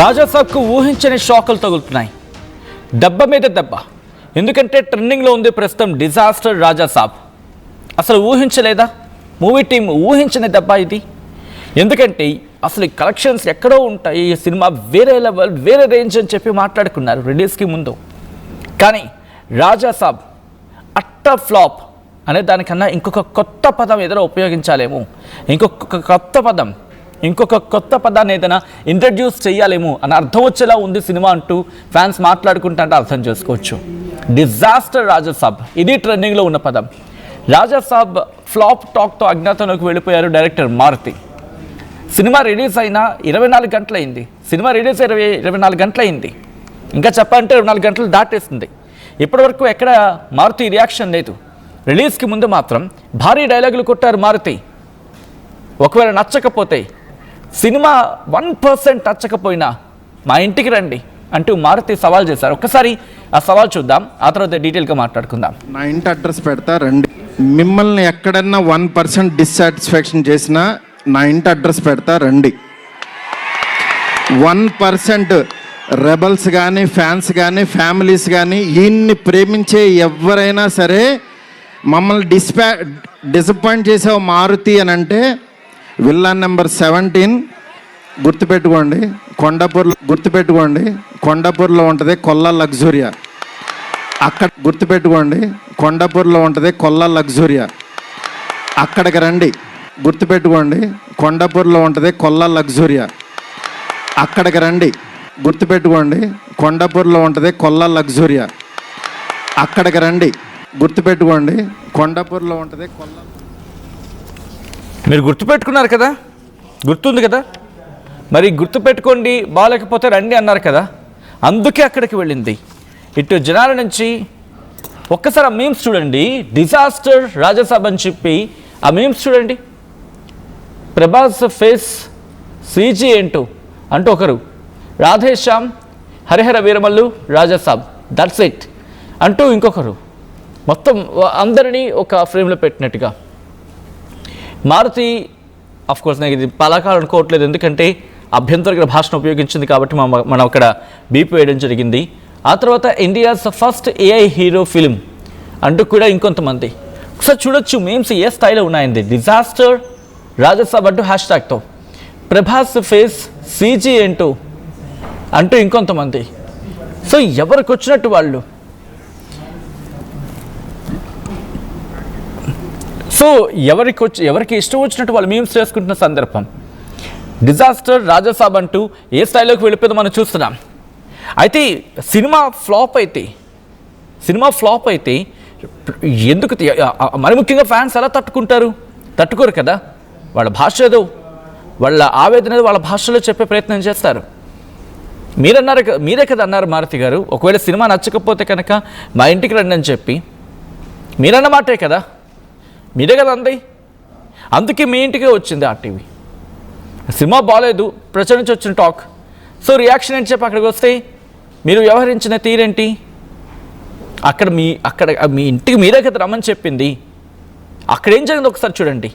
రాజాసాబ్కు ఊహించని షాకులు తగులుతున్నాయి. దెబ్బ మీద దెబ్బ. ఎందుకంటే ట్రెండింగ్లో ఉంది ప్రస్తుతం డిజాస్టర్ రాజాసాబ్. అసలు ఊహించలేదా? మూవీ టీం ఊహించని దెబ్బ ఇది. ఎందుకంటే అసలు ఈ కలెక్షన్స్ ఎక్కడో ఉంటాయి, ఈ సినిమా వేరే లెవెల్, వేరే రేంజ్ అని చెప్పి మాట్లాడుకున్నారు రిలీజ్కి ముందు. కానీ రాజాసాబ్ అట్ట ఫ్లాప్ అనే దానికన్నా ఇంకొక కొత్త పదం ఏదైనా ఉపయోగించాలేమో, ఇంకొక కొత్త పదాన్ని ఏదైనా ఇంట్రడ్యూస్ చేయాలేమో అని అర్థం వచ్చేలా ఉంది సినిమా అంటూ ఫ్యాన్స్ మాట్లాడుకుంటే అర్థం చేసుకోవచ్చు. డిజాస్టర్ రాజాసాబ్, ఇది ట్రెండింగ్లో ఉన్న పదం. రాజాసాబ్ ఫ్లాప్ టాక్తో అజ్ఞాతంలోకి వెళ్ళిపోయారు డైరెక్టర్ మారుతి. సినిమా రిలీజ్ అయినా 24 గంటలైంది. సినిమా రిలీజ్ 24 గంటలైంది. ఇంకా చెప్పాలంటే 24 గంటలు దాటేస్తుంది. ఇప్పటివరకు ఎక్కడ మారుతి రియాక్షన్ లేదు. రిలీజ్కి ముందు మాత్రం భారీ డైలాగులు కొట్టారు మారుతి. ఒకవేళ నచ్చకపోతే, సినిమా 1% నచ్చకపోయినా మా ఇంటికి రండి అంటూ మారుతి సవాల్ చేశారు. ఒక్కసారి ఆ సవాల్ చూద్దాం, ఆ తర్వాత డీటెయిల్గా మాట్లాడుకుందాం. నా ఇంటి అడ్రస్ పెడతా రండి. మిమ్మల్ని ఎక్కడన్నా 1% డిస్సాటిస్ఫాక్షన్ చేసినా నా ఇంటి అడ్రస్ పెడతా రండి. 1% రెబల్స్ కానీ, ఫ్యాన్స్ కానీ, ఫ్యామిలీస్ కానీ, ఈయన్ని ప్రేమించే ఎవరైనా సరే మమ్మల్ని డిసప్పాయింట్ చేసావు మారుతి అని అంటే విల్లాన్ నెంబర్ 17 గుర్తుపెట్టుకోండి. కొండాపూర్లో ఉంటుంది కొల్లా లగ్జూరియా. అక్కడ గుర్తుపెట్టుకోండి, కొండాపూర్లో ఉంటుంది కొల్లా లగ్జూరియా. అక్కడికి రండి. గుర్తుపెట్టుకోండి, కొండాపూర్లో ఉంటుంది కొల్లా లగ్జూరియా. అక్కడికి రండి. గుర్తుపెట్టుకోండి, కొండాపూర్లో ఉంటుంది కొల్లా లగ్జూరియా. అక్కడికి రండి. గుర్తుపెట్టుకోండి, కొండాపూర్లో ఉంటుంది కొల్లా. మీరు గుర్తుపెట్టుకున్నారు కదా, గుర్తుంది కదా. మరి గుర్తుపెట్టుకోండి, బాగాలేకపోతే రండి అన్నారు కదా, అందుకే అక్కడికి వెళ్ళింది. ఇటు జనాల నుంచి ఒక్కసారి ఆ మీమ్స్ చూడండి. డిజాస్టర్ రాజాసాబ్ అని చెప్పి ఆ మీమ్స్ చూడండి. ప్రభాస్ ఫేస్ సీజీ ఏంటో అంటూ ఒకరు, రాధేశ్యామ్ హరిహర వీరమల్లు రాజాసాబ్ దట్స్ ఇట్ అంటూ ఇంకొకరు, మొత్తం అందరినీ ఒక ఫ్రేమ్లో పెట్టినట్టుగా. మారుతి కోర్స్ నాకు ఇది పలాకాలు అనుకోవట్లేదు, ఎందుకంటే అభ్యంతరకర భాషను ఉపయోగించింది కాబట్టి మనం అక్కడ బీప్ వేయడం జరిగింది. ఆ తర్వాత India's first AI hero film అంటూ కూడా ఇంకొంతమంది. ఒకసారి చూడొచ్చు మీమ్స్ ఏ స్థాయిలో ఉన్నాయండి. డిజాస్టర్ రాజాసాబ్ అంటూ హ్యాష్ట్యాగ్తో, ప్రభాస్ ఫేస్ సీజీ ఏంటో అంటూ ఇంకొంతమంది. సో ఎవరికి వచ్చినట్టు వాళ్ళు. సో ఎవరికి ఇష్టం వచ్చినట్టు వాళ్ళు మీమ్స్ చేసుకుంటున్న సందర్భం. డిజాస్టర్ రాజాసాబ్ అంటూ ఏ స్థాయిలోకి వెళ్ళిపోయిందో మనం చూస్తున్నాం. అయితే సినిమా ఫ్లాప్ అయితే ఎందుకు, మరి ముఖ్యంగా ఫ్యాన్స్ ఎలా తట్టుకోరు కదా. వాళ్ళ భాష ఏదో, వాళ్ళ ఆవేదన ఏదో వాళ్ళ భాషలో చెప్పే ప్రయత్నం చేస్తారు. మీరే కదా అన్నారు మారుతి గారు, ఒకవేళ సినిమా నచ్చకపోతే కనుక మా ఇంటికి రండి అని చెప్పి. మీరన్న మాటే కదా, మీరే కదా అంది. అందుకే మీ ఇంటికే వచ్చింది ఆర్టీవీ. సినిమా బాగాలేదు, ప్రజల నుంచి వచ్చిన టాక్. సో రియాక్షన్ ఏంటి చెప్పి అక్కడికి వస్తే మీరు వ్యవహరించిన తీరేంటి? అక్కడ మీ ఇంటికి మీరే కదా రమ్మని చెప్పింది. అక్కడ ఏం జరిగింది ఒకసారి చూడండి.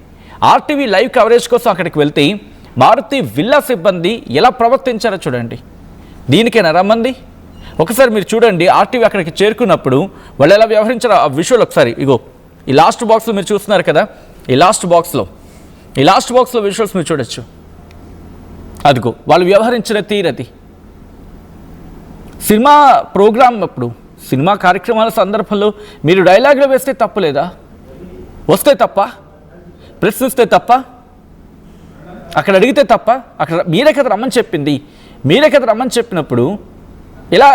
ఆర్టీవీ లైవ్ కవరేజ్ కోసం అక్కడికి వెళ్తే మారుతి విల్లా సిబ్బంది ఎలా ప్రవర్తించారో చూడండి. దీనికైనా రమ్మంది. ఒకసారి మీరు చూడండి, ఆర్టీవీ అక్కడికి చేరుకున్నప్పుడు వాళ్ళు ఎలా వ్యవహరించారో ఆ విషయాలు ఒకసారి. ఇగో ఈ లాస్ట్ బాక్స్లో మీరు చూస్తున్నారు కదా, ఈ లాస్ట్ బాక్స్లో విజువల్స్ మీరు చూడొచ్చు. అదిగో వాళ్ళు వ్యవహరించిన తీరది. సినిమా ప్రోగ్రామ్ అప్పుడు, సినిమా కార్యక్రమాల సందర్భంలో మీరు డైలాగులు వేస్తే తప్పులేదా? వస్తే తప్ప, ప్రశ్నిస్తే తప్ప, అక్కడ అడిగితే తప్ప. అక్కడ మీరే కదా రమ్మని చెప్పింది. మీరే కదా రమ్మని చెప్పినప్పుడు ఇలా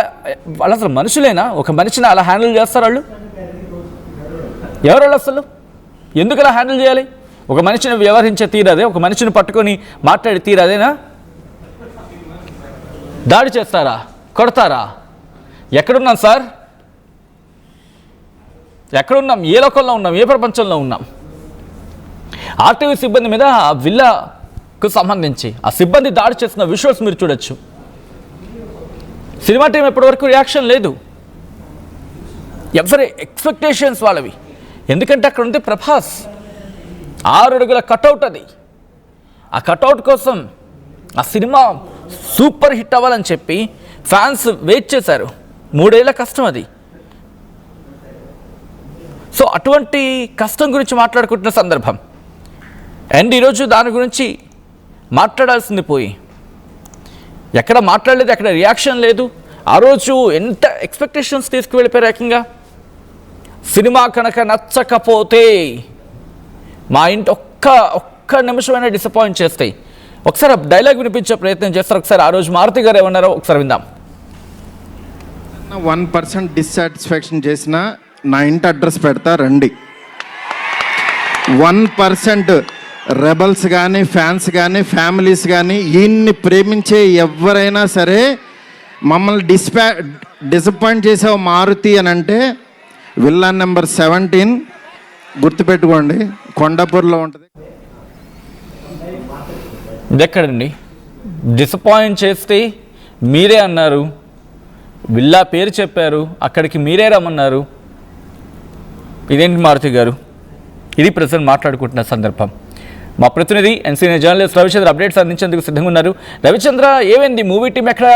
వాళ్ళు అసలు మనుషులేనా? ఒక మనిషిని అలా హ్యాండిల్ చేస్తారు వాళ్ళు? ఎవరు అసలు? ఎందుకు అలా హ్యాండిల్ చేయాలి? ఒక మనిషిని వ్యవహరించే తీరదే, ఒక మనిషిని పట్టుకొని మాట్లాడే తీరదేనా? దాడి చేస్తారా? కొడతారా? ఎక్కడున్నాం సార్? ఎక్కడున్నాం? ఏ లోకంలో ఉన్నాం? ఏ ప్రపంచంలో ఉన్నాం? ఆర్టీవీ సిబ్బంది మీద ఆ విల్లాకు సంబంధించి ఆ సిబ్బంది దాడి చేసిన విజువల్స్ మీరు చూడొచ్చు. సినిమా టీం ఎప్పటివరకు రియాక్షన్ లేదు. ఎవరి ఎక్స్పెక్టేషన్స్ వాళ్ళవి. ఎందుకంటే అక్కడ ఉంది ప్రభాస్, 6 అడుగుల కటౌట్ అది. ఆ కటౌట్ కోసం ఆ సినిమా సూపర్ హిట్ అవ్వాలని చెప్పి ఫ్యాన్స్ వెయిట్ చేశారు. 3 ఏళ్ల కష్టం అది. సో అటువంటి కష్టం గురించి మాట్లాడుకుంటున్న సందర్భం అండ్ ఈరోజు దాని గురించి మాట్లాడాల్సింది పోయి ఎక్కడ మాట్లాడలేదు, ఎక్కడ రియాక్షన్ లేదు. ఆ రోజు ఎంత ఎక్స్పెక్టేషన్స్ తీసుకువెళ్ళిపోయారు ఏకంగా. సినిమా కనుక నచ్చకపోతే మా ఇంటి ఒక్క నిమిషమైనా డిసప్పాయింట్ చేస్తాయి. ఒకసారి డైలాగ్ వినిపించే ప్రయత్నం చేస్తారు. ఒకసారి ఆ రోజు మారుతి గారు ఏమన్నారో ఒకసారి విందాం. 1% డిస్సాటిస్ఫాక్షన్ చేసిన నా ఇంటి అడ్రస్ పెడతా రండి. 1% రెబల్స్ కానీ ఫ్యాన్స్ కానీ ఫ్యామిలీస్ కానీ ఈయన్ని ప్రేమించే ఎవరైనా సరే మమ్మల్ని డిసప్పాయింట్ చేసావు మారుతి అని అంటే విల్లా నెంబర్ 17 గుర్తుపెట్టుకోండి, కొండాపూర్లో ఉంటుంది. ఇదెక్కడండి? డిసప్పాయింట్ చేస్తే మీరే అన్నారు, విల్లా పేరు చెప్పారు, అక్కడికి మీరే రమ్మన్నారు. ఇదేంటి మారుతి గారు? ఇది ప్రజెంట్ మాట్లాడుకుంటున్న సందర్భం. మా ప్రతినిధి సీనియర్ జర్నలిస్ట్ రవిచంద్ర అప్డేట్స్ అందించేందుకు సిద్ధంగా ఉన్నారు. రవిచంద్ర, ఏమైంది? మూవీ టీం ఎక్కడ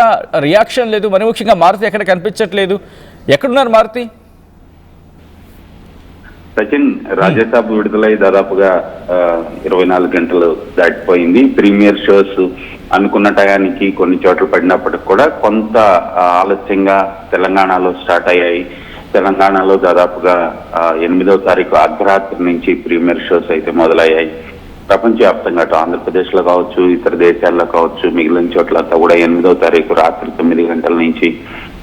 రియాక్షన్ లేదు, మరి ముఖ్యంగా మారుతి ఎక్కడ కనిపించట్లేదు. ఎక్కడున్నారు మారుతి? సచిన్, రాజాసాబ్ విడుదలై దాదాపుగా 24 గంటలు దాటిపోయింది. ప్రీమియర్ షోస్ అనుకున్న టయానికి కొన్ని చోట్ల పడినప్పటికి కూడా కొంత ఆలస్యంగా తెలంగాణలో స్టార్ట్ అయ్యాయి. తెలంగాణలో దాదాపుగా 8వ తారీఖు అర్ధరాత్రి నుంచి ప్రీమియర్ షోస్ అయితే మొదలయ్యాయి. ప్రపంచవ్యాప్తంగా అటు ఆంధ్రప్రదేశ్లో కావచ్చు, ఇతర దేశాల్లో కావచ్చు, మిగిలిన చోట్లంతా కూడా 8వ తారీఖు రాత్రి 9 గంటల నుంచి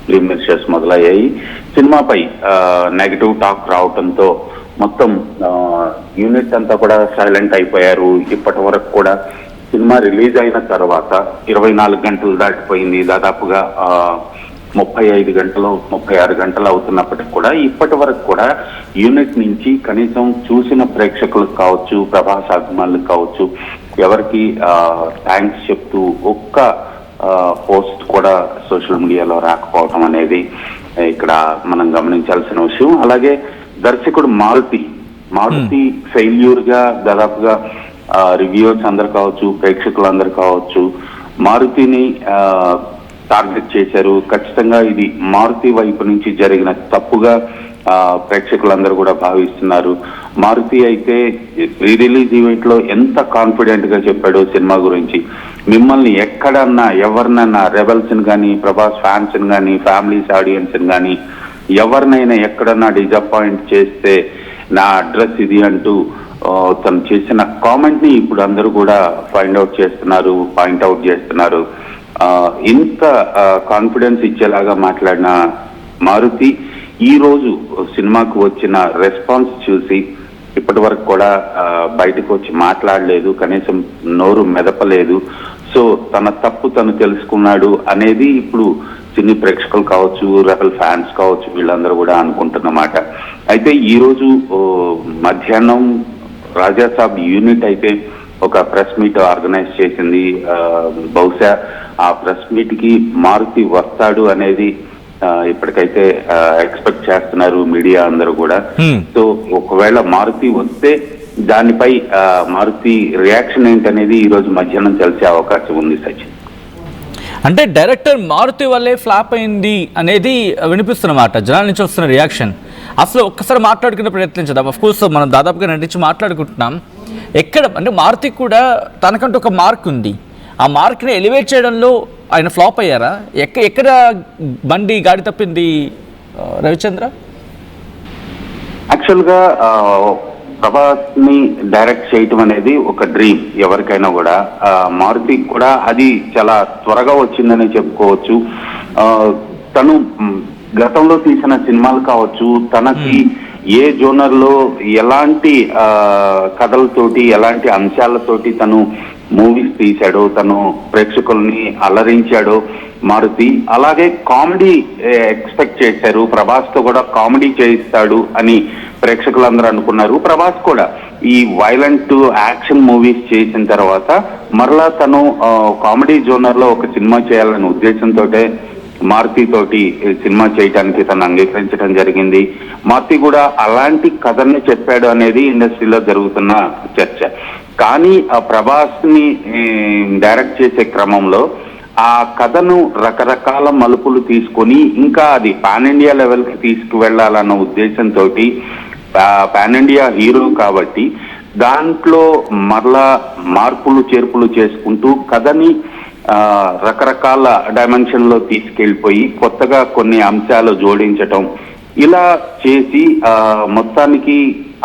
ప్రీమియర్ షోస్ మొదలయ్యాయి. సినిమాపై నెగటివ్ టాక్ రావడంతో మొత్తం యూనిట్ అంతా కూడా సైలెంట్ అయిపోయారు. ఇప్పటి వరకు కూడా సినిమా రిలీజ్ అయిన తర్వాత 24 గంటలు దాటిపోయింది. దాదాపుగా 35 గంటలు 36 గంటలు అవుతున్నప్పటికి కూడా ఇప్పటి వరకు కూడా యూనిట్ నుంచి కనీసం చూసిన ప్రేక్షకులకు కావచ్చు, ప్రభాస్ అభిమానులకు కావచ్చు, ఎవరికి థ్యాంక్స్ చెప్తూ ఒక్క పోస్ట్ కూడా సోషల్ మీడియాలో రాకపోవటం అనేది ఇక్కడ మనం గమనించాల్సిన విషయం. అలాగే దర్శకుడు మారుతి ఫెయిల్యూర్ గా దాదాపుగా రివ్యూవర్స్ అందరు కావచ్చు, ప్రేక్షకులందరూ కావచ్చు మారుతిని టార్గెట్ చేశారు. ఖచ్చితంగా ఇది మారుతి వైపు నుంచి జరిగిన తప్పుగా ప్రేక్షకులందరూ కూడా భావిస్తున్నారు. మారుతి అయితే ప్రీ రిలీజ్ ఈవెంట్ లో ఎంత కాన్ఫిడెంట్ గా చెప్పాడో సినిమా గురించి. మిమ్మల్ని ఎక్కడన్నా ఎవరినన్నా రెబల్స్ ని కానీ, ప్రభాస్ ఫ్యాన్స్ ని కానీ, ఫ్యామిలీస్ ఆడియన్స్ ని కానీ ఎవరినైనా ఎక్కడన్నా డిసప్పాయింట్ చేస్తే నా అడ్రస్ ఇది అంటూ తను చేసిన కామెంట్ ని ఇప్పుడు అందరూ కూడా పాయింట్అవుట్ చేస్తున్నారు. ఇంత కాన్ఫిడెన్స్ ఇచ్చేలాగా మాట్లాడిన మారుతి ఈ రోజు సినిమాకు వచ్చిన రెస్పాన్స్ చూసి ఇప్పటి వరకు కూడా బయటకు వచ్చి మాట్లాడలేదు, కనీసం నోరు మెదపలేదు. సో తన తప్పు తను తెలుసుకున్నాడు అనేది ఇప్పుడు సినీ ప్రేక్షకులు కావచ్చు, రెబల్ ఫ్యాన్స్ కావచ్చు, వీళ్ళందరూ కూడా అనుకుంటున్నమాట. అయితే ఈ రోజు మధ్యాహ్నం రాజాసాబ్ యూనిట్ అయితే ఒక ప్రెస్ మీట్ ఆర్గనైజ్ చేసింది. బహుశా ఆ ప్రెస్ మీట్ కి మారుతి వస్తాడు అనేది ఇప్పటికైతే ఎక్స్పెక్ట్ చేస్తున్నారు మీడియా అందరూ కూడా. సో ఒకవేళ మారుతి వస్తే దానిపై మారుతి రియాక్షన్ ఏంటనేది ఈ రోజు మధ్యాహ్నం తెలిసే అవకాశం ఉంది సచిన్. అంటే డైరెక్టర్ మారుతి వల్లే ఫ్లాప్ అయింది అనేది వినిపిస్తున్నమాట జనాల నుంచి వస్తున్న రియాక్షన్. అసలు ఒక్కసారి మాట్లాడుకునే ప్రయత్నించదాం. అఫ్ కోర్స్ మనం దాదాపుగా నటించి మాట్లాడుకుంటున్నాం. ఎక్కడ అంటే మారుతికి కూడా తనకంటూ ఒక మార్క్ ఉంది. ఆ మార్క్ని ఎలివేట్ చేయడంలో ఆయన ఫ్లాప్ అయ్యారా? ఎక్కడ బండి గాడి తప్పింది రవిచంద్ర? యాక్చువల్గా ప్రభాస్ ని డైరెక్ట్ చేయటం అనేది ఒక డ్రీమ్ ఎవరికైనా కూడా. మారుతికి కూడా అది చాలా త్వరగా వచ్చిందని చెప్పుకోవచ్చు. తను గతంలో తీసిన సినిమాలు కావచ్చు, తనకి ఏ జోనర్ లో ఎలాంటి కథలతోటి ఎలాంటి అంశాలతోటి తను మూవీస్ తీశాడో, తను ప్రేక్షకుల్ని అలరించాడో మారుతి. అలాగే కామెడీ ఎక్స్పెక్ట్ చేశారు, ప్రభాస్ తో కూడా కామెడీ చేయిస్తాడు అని ప్రేక్షకులందరూ అనుకున్నారు. ప్రభాస్ కూడా ఈ వైలెంట్ యాక్షన్ మూవీస్ చేసిన తర్వాత మరలా తను కామెడీ జోనర్ లో ఒక సినిమా చేయాలనే ఉద్దేశంతో మారుతి తోటి సినిమా చేయడానికి తను అంగీకరించడం జరిగింది. మారుతి కూడా అలాంటి కథల్ని చెప్పాడు అనేది ఇండస్ట్రీలో జరుగుతున్న చర్చ. కానీ ఆ ప్రభాస్ ని డైరెక్ట్ చేసే క్రమంలో ఆ కథను రకరకాల మలుపులు తీసుకొని ఇంకా అది పాన్ ఇండియా లెవెల్కి తీసుకువెళ్లాలన్న ఉద్దేశంతో పాన్ ఇండియా హీరో కాబట్టి దాంట్లో మరలా మార్పులు చేర్పులు చేసుకుంటూ కథని రకరకాల డైమెన్షన్ లో తీసుకెళ్లిపోయి కొత్తగా కొన్ని అంశాలు జోడించటం ఇలా చేసి మొత్తానికి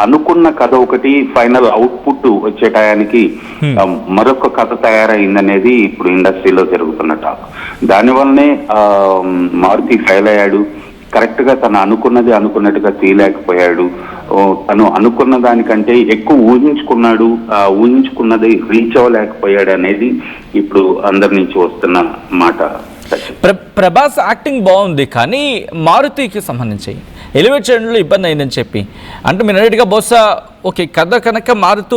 అనుకున్న కథ ఒకటి ఫైనల్ అవుట్పుట్ వచ్చే టయానికి మరొక కథ తయారైందనేది ఇప్పుడు ఇండస్ట్రీలో జరుగుతున్న టాక్. దానివల్లనే మారుతి ఫెయిల్ అయ్యాడు. కరెక్ట్ గా తను అనుకున్నది అనుకున్నట్టుగా తీయలేకపోయాడు. తను అనుకున్న దానికంటే ఎక్కువ ఊహించుకున్నాడు, ఊహించుకున్నది రీచ్ అవ్వలేకపోయాడు అనేది ఇప్పుడు అందరి నుంచి వస్తున్న మాట. ప్రభాస్ యాక్టింగ్ బాగుంది, కానీ మారుతికి సంబంధించి ఎలివేట్ చేయడంలో ఇబ్బంది అయిందని చెప్పి అంటే మీరు అన్నట్టుగా బహుశా ఓకే కథ కనుక మారుతూ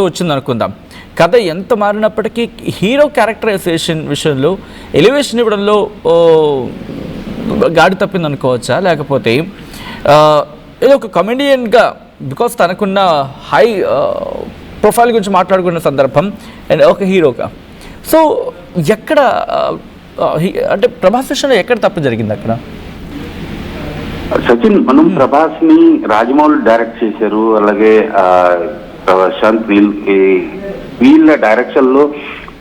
వచ్చింది అనుకుందాం. కథ ఎంత మారినప్పటికీ హీరో క్యారెక్టరైజేషన్ విషయంలో ఎలివేషన్ ఇవ్వడంలో గాడి తప్పింది అనుకోవచ్చా, లేకపోతే ఏదో ఒక కమెడియన్గా బికాస్ తనకున్న హై ప్రొఫైల్ గురించి మాట్లాడుకున్న సందర్భం అండ్ ఒక హీరోగా సో ఎక్కడ అంటే ప్రభాస్ విషయంలో ఎక్కడ తప్పు జరిగింది అక్కడ? సచిన్, మనం ప్రభాస్ ని రాజమౌళి డైరెక్ట్ చేశారు, అలాగే ప్రశాంత్ వీళ్ళ డైరెక్షన్ లో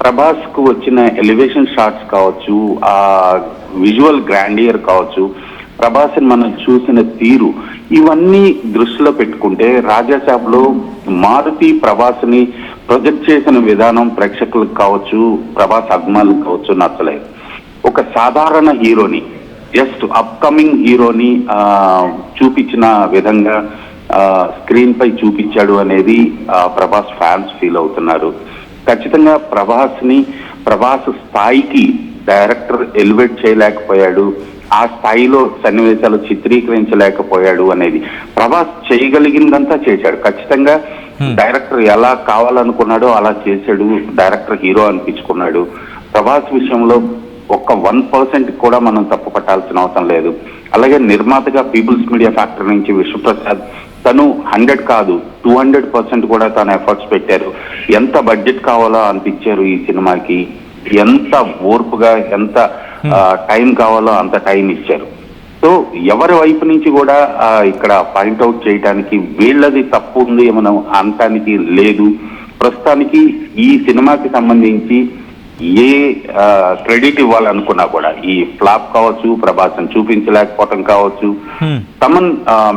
ప్రభాస్ కు వచ్చిన ఎలివేషన్ షాట్స్ కావచ్చు, ఆ విజువల్ గ్రాండియర్ కావచ్చు, ప్రభాస్ ని మనం చూసిన తీరు, ఇవన్నీ దృష్టిలో పెట్టుకుంటే రాజాసాబ్లో మారుతి ప్రభాస్ ని ప్రొజెక్ట్ చేసిన విధానం ప్రేక్షకులకు కావచ్చు, ప్రభాస్ అభిమానులకు కావచ్చు నచ్చలేదు. ఒక సాధారణ హీరోని, జస్ట్ అప్కమింగ్ హీరోని చూపించిన విధంగా స్క్రీన్ పై చూపించాడు అనేది ప్రభాస్ ఫ్యాన్స్ ఫీల్ అవుతున్నారు. ఖచ్చితంగా ప్రభాస్ స్థాయికి డైరెక్టర్ ఎలివేట్ చేయలేకపోయాడు, ఆ స్థాయిలో సన్నివేశాలు చిత్రీకరించలేకపోయాడు అనేది. ప్రభాస్ చేయగలిగిందంతా చేశాడు. ఖచ్చితంగా డైరెక్టర్ ఎలా కావాలనుకున్నాడో అలా చేశాడు, డైరెక్టర్ హీరో అనిపించుకున్నాడు. ప్రభాస్ విషయంలో ఒక్క 1% కూడా మనం తప్పు పట్టాల్సిన అవసరం లేదు. అలాగే నిర్మాతగా పీపుల్స్ మీడియా ఫ్యాక్టరీ నుంచి విశ్వప్రసాద్ తను 100 కాదు 200% కూడా తన ఎఫర్ట్స్ పెట్టారు. ఎంత బడ్జెట్ కావాలో అంత ఇచ్చారు ఈ సినిమాకి, ఎంత ఓర్పుగా ఎంత టైం కావాలో అంత టైం ఇచ్చారు. సో ఎవరి వైపు నుంచి కూడా ఇక్కడ పాయింట్అవుట్ చేయడానికి వీళ్ళది తప్పు ఉంది మనం అనటానికి లేదు. ప్రస్తుతానికి ఈ సినిమాకి సంబంధించి ఏ క్రెడిట్ ఇవ్వాలనుకున్నా కూడా ఈ ఫ్లాప్ కావచ్చు, ప్రభాసం చూపించలేకపోవటం కావచ్చు, తమన్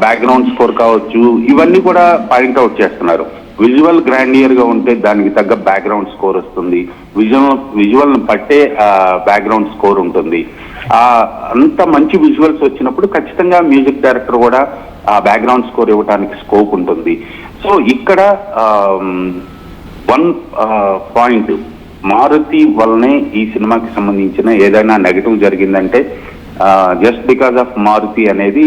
బ్యాక్గ్రౌండ్ స్కోర్ కావచ్చు, ఇవన్నీ కూడా పాయింట్అవుట్ చేస్తున్నారు. విజువల్ గ్రాండియర్ గా ఉంటే దానికి తగ్గ బ్యాక్గ్రౌండ్ స్కోర్ వస్తుంది, విజువల్ పట్టే బ్యాక్గ్రౌండ్ స్కోర్ ఉంటుంది. అంత మంచి విజువల్స్ వచ్చినప్పుడు ఖచ్చితంగా మ్యూజిక్ డైరెక్టర్ కూడా ఆ బ్యాక్గ్రౌండ్ స్కోర్ ఇవ్వడానికి స్కోప్ ఉంటుంది. సో ఇక్కడ 1 పాయింట్, మారుతి వల్లనే ఈ సినిమాకి సంబంధించిన ఏదైనా నెగటివ్ జరిగిందంటే జస్ట్ బికాజ్ ఆఫ్ మారుతి అనేది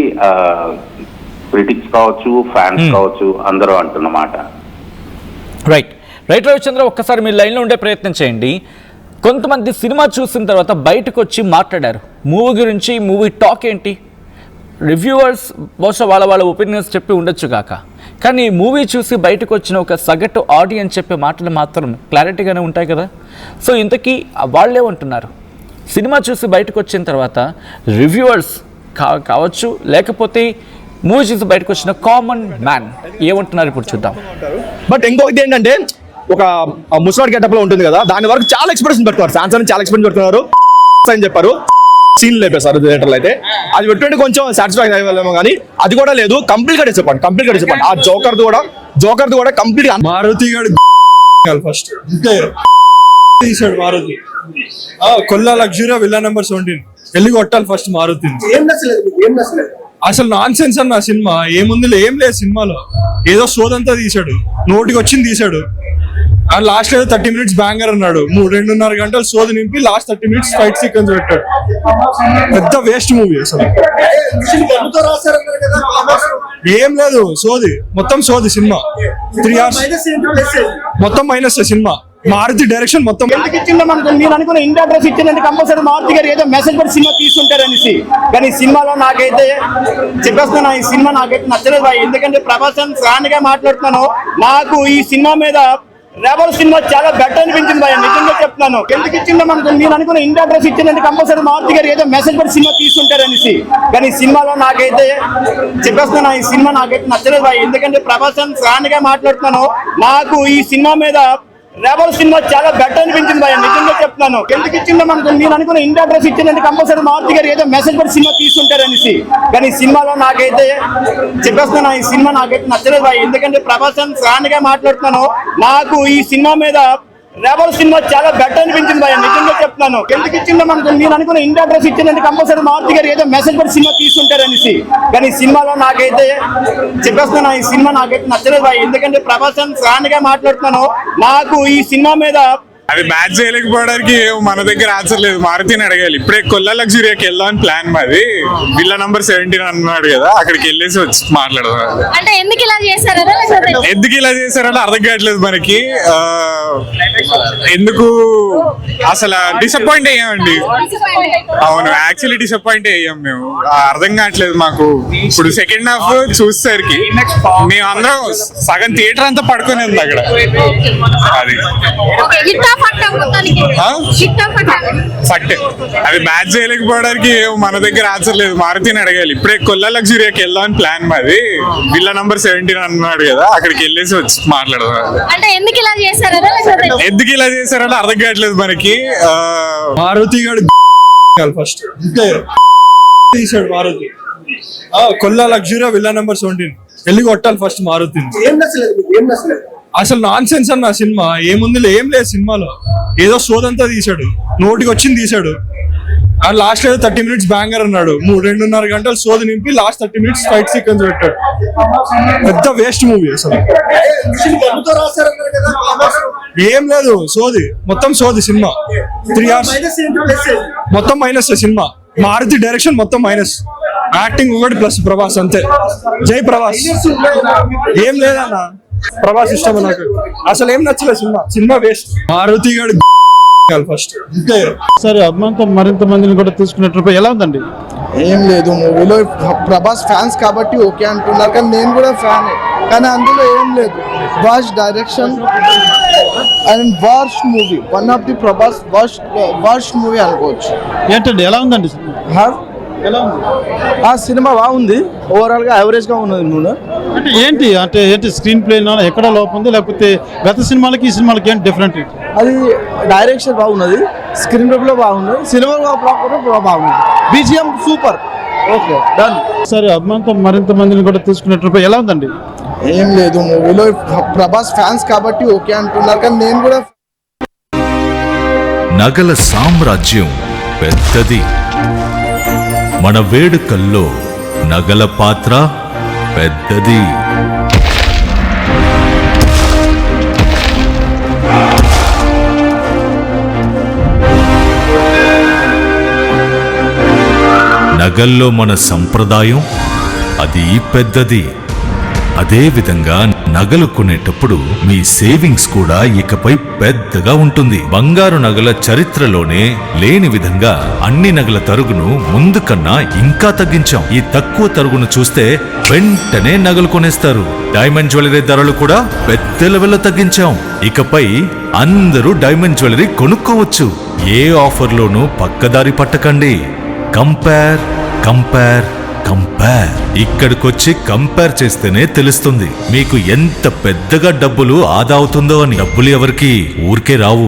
క్రిటిక్స్ కావచ్చు, ఫ్యాన్స్ కావచ్చు, అందరూ అంటున్నమాట. రైట్ రవిచంద్ర, ఒక్కసారి మీరు లైన్లో ఉండే ప్రయత్నం చేయండి. కొంతమంది సినిమా చూసిన తర్వాత బయటకు వచ్చి మాట్లాడారు మూవీ గురించి, మూవీ టాక్ ఏంటి, రివ్యూవర్స్ బహుశా వాళ్ళ ఒపీనియన్స్ చెప్పి ఉండొచ్చు కాక, కానీ మూవీ చూసి బయటకు వచ్చిన ఒక సగటు ఆడియన్స్ చెప్పే మాటలు మాత్రం క్లారిటీగానే ఉంటాయి కదా. సో ఇంతకీ వాళ్ళేమంటున్నారు? సినిమా చూసి బయటకు వచ్చిన తర్వాత రివ్యూవర్స్ కావచ్చు, లేకపోతే మూవీ చూసి బయటకు వచ్చిన కామన్ మ్యాన్ ఏమంటున్నారు ఇప్పుడు చూద్దాం. బట్ ఇంకొకటి ఏంటంటే, ఒక ముసలాడ్ గెటప్ లో ఉంటుంది కదా, దాని వరకు చాలా ఎక్స్ప్రెషన్ పెడతారు. సాన్సర్ చాలా ఎక్స్ప్రెషన్ పెడుతున్నారు అని చెప్పారు, సీన్ లేపేశారు థియేటర్లో. అయితే అది పెట్టుకుంటే కొంచెం సాటిస్ఫై అయ్యేమో, కానీ అది కూడా లేదు. కంప్లీట్ గా చెప్పండి. ఆ జోకర్ కూడా కంప్లీట్ గా మారుతి ఫస్ట్ తీసాడు. Maruti Kolla luxury villa number 17 వెళ్ళి కొట్టాలి ఫస్ట్ మారుతి. అసలు నాన్ సెన్స్ అన్న సినిమా, ఏముంది ఏం లేదు సినిమాలో. ఏదో సోదంతా తీసాడు, నోటికి వచ్చింది తీసాడు. అండ్ లాస్ట్ ఏదో 30 minutes బ్యాంగర్ అన్నాడు. 2.5 గంటలు సోది నింపి లాస్ట్ 30 minutes ఫైట్ సీక్వెన్స్ పెట్టాడు. పెద్ద వేస్ట్ మూవీ అసలు. ఏం లేదు, సోది, మొత్తం సోది సినిమా. 3 hours మొత్తం మైనస్ సినిమా. మారుతి డైరెక్షన్ మొత్తం మీరు అనుకున్న ఇండియా డ్రెస్ ఇచ్చిందంటే కంపల్సరీ మారుతి గారు ఏదో మెసేజ్ కూడా సినిమా తీసుకుంటారనేసి, కానీ సినిమాలో నాకైతే చెప్పేస్తున్నా, ఈ సినిమా నాకైతే నచ్చలేదు. ఎందుకంటే ప్రభాస్ ఫ్యాన్ గా మాట్లాడుతున్నాను. నాకు ఈ సినిమా మీద రెబల్ సినిమా చాలా బెటర్ అనిపించింది భయ, నిజంగా చెప్తున్నాను. ఎందుకు ఇచ్చిందో మనకు మీరు అనుకున్న ఇండియా అడ్రస్ ఇచ్చిందంటే కంపల్సరీ మారుతి గారు ఏదో మెసేజ్ కూడా సినిమా తీసుకుంటారనేసి, కానీ ఈ సినిమాలో నాకైతే చెప్పేస్తున్నాను, ఈ సినిమా నాకైతే నచ్చలేదు భయ. ఎందుకంటే ప్రభాస్ ఫ్యాన్ గా మాట్లాడుతున్నాను, నాకు ఈ సినిమా మీద రెబల్ సినిమా చాలా బెటర్ అనిపించింది భయ, నిజంగా చెప్తున్నాను. ఎందుకు ఇచ్చిందో మనకు మీరు అనుకున్న ఇండియా అడ్రస్ ఇచ్చిందంటే కంపల్సరీ మారుతి గారు ఏదో మెసేజ్ కూడా సినిమా తీసుకుంటారనేసి, కానీ ఈ సినిమాలో నాకైతే చెప్పేస్తున్నాను, ఈ సినిమా నాకైతే నచ్చలేదు భయ. ఎందుకంటే ప్రభాస్ ఫ్యాన్ గా మాట్లాడుతున్నాను, నాకు ఈ సినిమా మీద రెబల్ సినిమా చాలా బెటర్ అనిపించింది భయ, నిజంగా చెప్తున్నాను. ఎందుకు ఇచ్చిందో మనకు మీరు అనుకున్న ఇండియా అడ్రస్ ఇచ్చిందంటే కంపల్సరీ మారుతి గారు ఏదో మెసేజ్ కూడా సినిమా తీసుకుంటారనేసి, కానీ ఈ సినిమాలో నాకైతే చెప్పేస్తున్నాను, ఈ సినిమా నాకైతే నచ్చలేదు భయ. ఎందుకంటే ప్రభాస్ ఫ్యాన్ గా మాట్లాడుతున్నాను, నాకు ఈ సినిమా మీద అది మ్యాచ్ చేయలేకపోవడానికి మన దగ్గర ఆన్సర్ లేదు, మారుతిని అడగాలి. ఇప్పుడే కొల్లా లగ్జరీకి వెళ్దామని ప్లాన్ మాది. విల్లా నంబర్ 17 అన్నాడు కదా, అక్కడికి వెళ్ళేసి వచ్చి మాట్లాడదాం. అంటే ఎందుకు ఇలా చేశారు ఎందుకు ఇలా చేశారని అర్థం కావట్లేదు మనకి. ఎందుకు అసలు డిసప్పాయింట్ అయ్యామండి. అవును, యాక్చువల్లీ డిసప్పాయింట్ అయ్యాం మేము. అర్థం కావట్లేదు మాకు. ఇప్పుడు సెకండ్ హాఫ్ చూసేసరికి మేము అందరం సగం థియేటర్ అంతా పడుకొని ఉంది అక్కడ. అది ఫట్ అది మ్యాచ్ చేయలేకపోవడానికి మన దగ్గర ఆన్సర్ లేదు, మారుతిని అడగాలి. ఇప్పుడే కొల్లా లగ్జరీకి వెళ్దామని ప్లాన్ మాది. విల్లా నంబర్ 17 అన్నాడు కదా, అక్కడికి వెళ్ళేసి వచ్చి మాట్లాడదాం. అంటే ఎందుకు ఇలా చేశారు ఎందుకు ఇలా చేశారని అర్థం కావట్లేదు మనకి. మారుతి గారు ఫస్ట్ తీసాడు Maruti. Kolla luxury villa number 17 వెళ్ళి కొట్టాలి ఫస్ట్ మారుతిని. అసలు నాన్ సెన్స్ అన్న సినిమా. ఏముంది, ఏం లేదు సినిమాలో. ఏదో సోదంతా తీసాడు, నోటికి వచ్చింది తీసాడు. అండ్ లాస్ట్ ఏదో 30 minutes బ్యాంగర్ అన్నాడు. 2.5 గంటలు సోది నింపి లాస్ట్ 30 minutes ఫైట్ సీక్వెన్స్ పెట్టాడు. పెద్ద వేస్ట్ మూవీ అసలు. ఏం లేదు, సోది, మొత్తం సోది సినిమా. 3 hours మొత్తం మైనస్ సినిమా. మారుతి డైరెక్షన్ మొత్తం మైనస్, యాక్టింగ్ ఒకటి ప్లస్ ప్రభాస్, అంతే. జై ప్రభాస్. ఏం లేదన్నా, ప్రభాస్ ఇష్టం నాకు. అసలు ఏం నచ్చలేదు సినిమా. Cinema waste. మారుతి గారు ఫస్ట్ సరే, అభిమానంతో మరింత మందిని కూడా తీసుకున్నట్టు ఎలా ఉందండి? ఏం లేదు, మూవీలో ప్రభాస్ ఫ్యాన్స్ కాబట్టి ఓకే అంటున్నారు, కానీ నేను కూడా ఫ్యానే. కానీ అందులో ఏం లేదు. Worst direction and worst movie. One of the Prabhas worst movie అనుకోవచ్చు. ఏంటండి, ఎలా ఉందండి సినిమా? ఎలా ఉంది? ఆ సినిమా బాగుంది, ఓవరాల్ గా యావరేజ్ గా ఉన్నది. ఏంటి స్క్రీన్ ప్లే ఎక్కడ లోపం ఉంది, లేకపోతే గత సినిమాలకి ఈ సినిమాలకి ఏంటి డిఫరెంట్? అది డైరెక్షన్ బాగున్నది, స్క్రీన్ ప్లే బాగుంది, సినిమా బాగుంది, బీజిఎం సూపర్. Okay, done. సరే, అభిమానంతో మరింత మందిని కూడా తీసుకున్నట్టు ఎలా ఉందండి? ఏం లేదు, మూవీలో ప్రభాస్ ఫ్యాన్స్ కాబట్టి ఓకే అంటున్నారు, కానీ నేను కూడా. నగల సామ్రాజ్యం పెద్దది, మన వేడుకల్లో నగల పాత్ర పెద్దది. నగల్లో మన సంప్రదాయం అది పెద్దది. అదే విధంగా నగలు కొనేటప్పుడు మీ సేవింగ్స్ కూడా ఇకపై పెద్దగా ఉంటుంది. బంగారు నగల చరిత్రలోనే లేని విధంగా అన్ని నగల తరుగును ముందు కన్నా ఇంకా తగ్గించాం. ఈ తక్కువ తరుగును చూస్తే వెంటనే నగలు కొనేస్తారు. డైమండ్ జ్యువెలరీ ధరలు కూడా పెద్ద లెవెల్లో తగ్గించాం. ఇకపై అందరూ డైమండ్ జ్యువెలరీ కొనుక్కోవచ్చు. ఏ ఆఫర్లోనూ పక్కదారి పట్టకండి. Compare compare compare. ఇక్కడికొచ్చి కంపేర్ చేస్తేనే తెలుస్తుంది మీకు ఎంత పెద్దగా డబ్బులు ఆదా అవుతుందో అని. డబ్బులు ఎవరికి ఊరికే రావు.